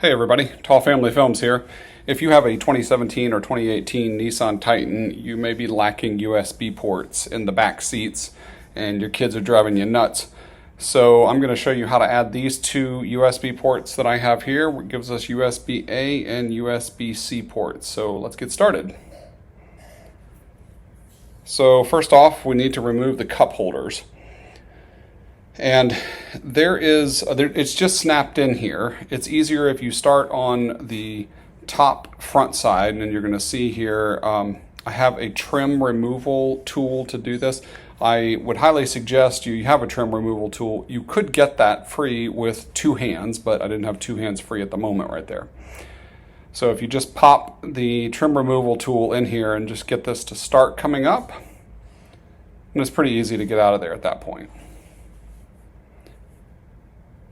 Hey everybody, Tall Family Films here. If you have a 2017 or 2018 Nissan Titan, you may be lacking USB ports in the back seats and your kids are driving you nuts. So I'm going to show you how to add these two USB ports that I have here. It gives us USB-A and USB-C ports. So let's get started. So first off, we need to remove the cup holders. And it's just snapped in here. It's easier if you start on the top front side, and you're going to see here I have a trim removal tool to do this. I would highly suggest you have a trim removal tool. You could get that free with two hands, but I didn't have two hands free at the moment right there. So if you just pop the trim removal tool in here and just get this to start coming up, and it's pretty easy to get out of there at that point.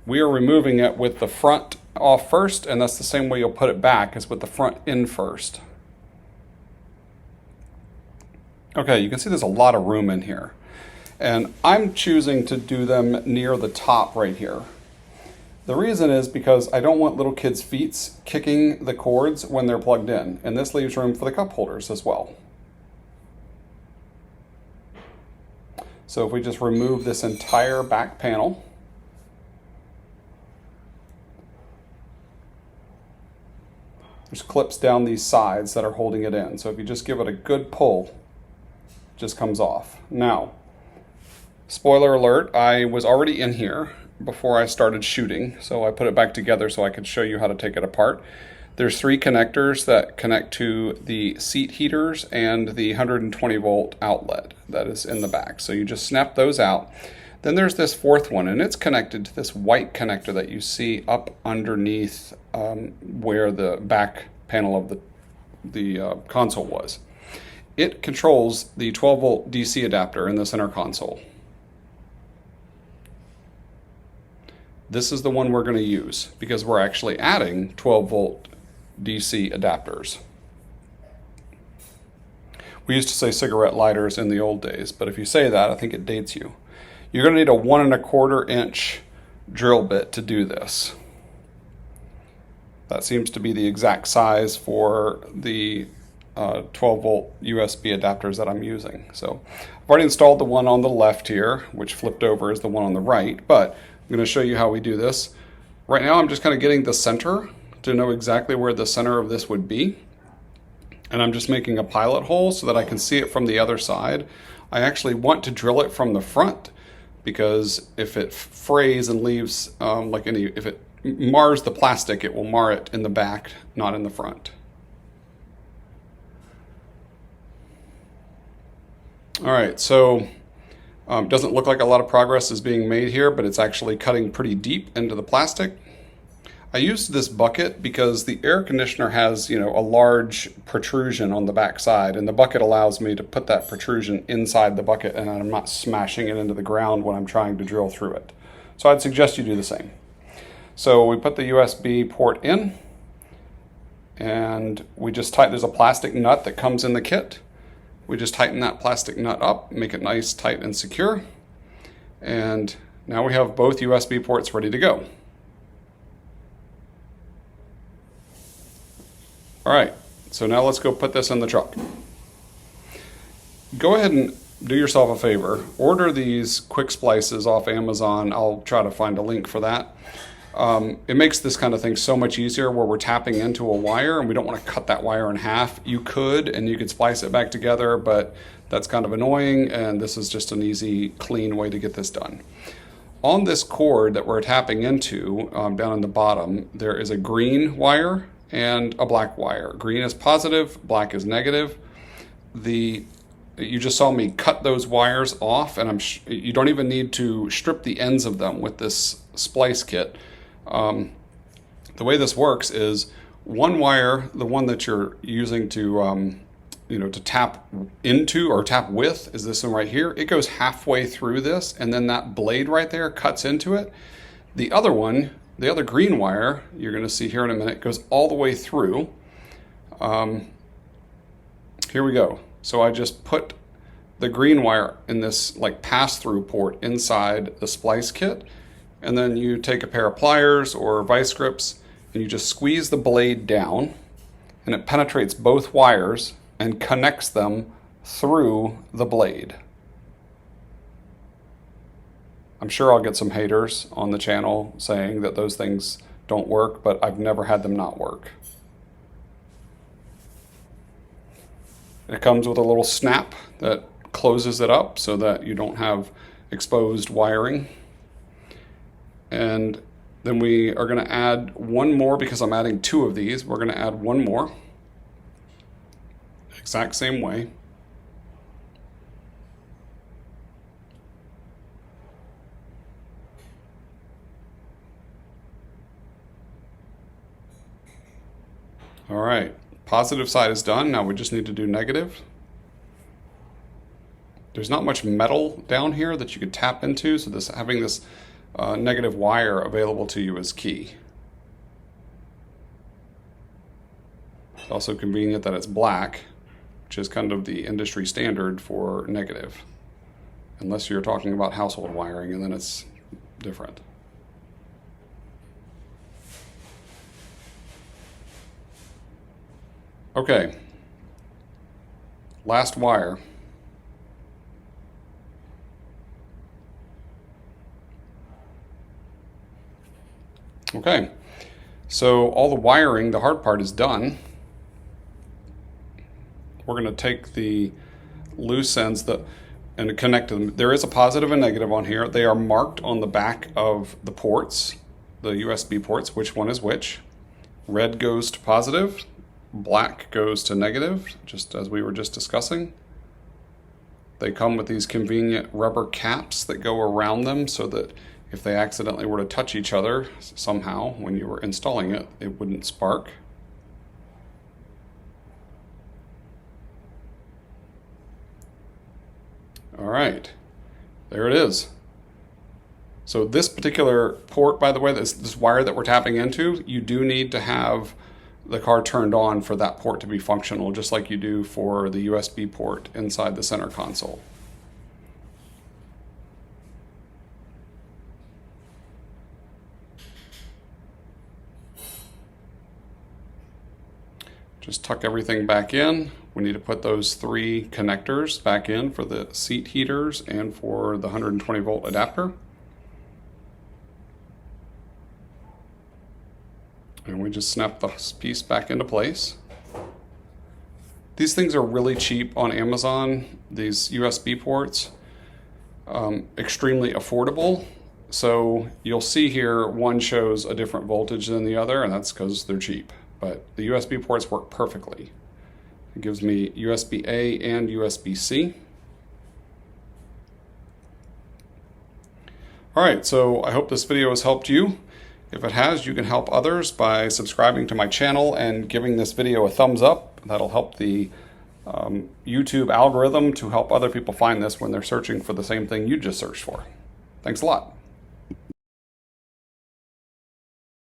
We are removing it with the front off first, and that's the same way you'll put it back, is with the front in first. Okay, you can see there's a lot of room in here. And I'm choosing to do them near the top right here. The reason is because I don't want little kids' feet kicking the cords when they're plugged in, and this leaves room for the cup holders as well. So if we just remove this entire back panel, there's clips down these sides that are holding it in. So if you just give it a good pull, it just comes off. Now, spoiler alert, I was already in here before I started shooting, so I put it back together so I could show you how to take it apart. There's three connectors that connect to the seat heaters and the 120 volt outlet that is in the back. So you just snap those out. Then there's this fourth one, and it's connected to this white connector that you see up underneath where the back panel of the console was. It controls the 12 volt DC adapter in the center console. This is the one we're going to use because we're actually adding 12 volt DC adapters. We used to say cigarette lighters in the old days, but if you say that, I think it dates you. You're going to need a 1 1/4 inch drill bit to do this. That seems to be the exact size for the 12 volt USB adapters that I'm using. So I've already installed the one on the left here, which flipped over is the one on the right, but I'm going to show you how we do this. Right now I'm just kind of getting the center to know exactly where the center of this would be. And I'm just making a pilot hole so that I can see it from the other side. I actually want to drill it from the front, because if it frays and leaves, if it mars the plastic, it will mar it in the back, not in the front. All right, so doesn't look like a lot of progress is being made here, but it's actually cutting pretty deep into the plastic. I used this bucket because the air conditioner has, a large protrusion on the back side, and the bucket allows me to put that protrusion inside the bucket, and I'm not smashing it into the ground when I'm trying to drill through it. So I'd suggest you do the same. So we put the USB port in, and we just tighten. There's a plastic nut that comes in the kit. We just tighten that plastic nut up, make it nice, tight, and secure. And now we have both USB ports ready to go. All right, so now let's go put this in the truck. Go ahead and do yourself a favor. Order these quick splices off Amazon. I'll try to find a link for that. It makes this kind of thing so much easier where we're tapping into a wire and we don't want to cut that wire in half. You could, and you could splice it back together, but that's kind of annoying, and this is just an easy, clean way to get this done. On this cord that we're tapping into, down in the bottom, there is a green wire and a black wire. Green is positive, black is negative. You just saw me cut those wires off, and you don't even need to strip the ends of them with this splice kit. The way this works is one wire, the one that you're using to to tap into or tap with, is this one right here. It goes halfway through this, and then that blade right there cuts into it. The other one, the other green wire, you're going to see here in a minute, goes all the way through. Here we go. So I just put the green wire in this like pass-through port inside the splice kit, and then you take a pair of pliers or vice grips and you just squeeze the blade down, and it penetrates both wires and connects them through the blade. I'm sure I'll get some haters on the channel saying that those things don't work, but I've never had them not work. It comes with a little snap that closes it up so that you don't have exposed wiring. And then we are going to add one more, because I'm adding 2 of these. We're going to add one more. Exact same way. All right, positive side is done. Now we just need to do negative. There's not much metal down here that you could tap into, so having this negative wire available to you is key. It's also convenient that it's black, which is kind of the industry standard for negative, unless you're talking about household wiring, and then it's different. Okay, last wire. Okay, so all the wiring, the hard part is done. We're going to take the loose ends and connect them. There is a positive and negative on here. They are marked on the back of the ports, the USB ports, which one is which. Red goes to positive. Black goes to negative, just as we were just discussing. They come with these convenient rubber caps that go around them so that if they accidentally were to touch each other somehow when you were installing it, it wouldn't spark. All right, there it is. So this particular port, by the way, this wire that we're tapping into, you do need to have the car turned on for that port to be functional, just like you do for the USB port inside the center console. Just tuck everything back in. We need to put those 3 connectors back in for the seat heaters and for the 120 volt adapter. And we just snap this piece back into place. These things are really cheap on Amazon, these USB ports, extremely affordable. So you'll see here one shows a different voltage than the other, and that's because they're cheap. But the USB ports work perfectly. It gives me USB-A and USB-C. All right, so I hope this video has helped you. If it has, you can help others by subscribing to my channel and giving this video a thumbs up. That'll help the YouTube algorithm to help other people find this when they're searching for the same thing you just searched for. Thanks a lot.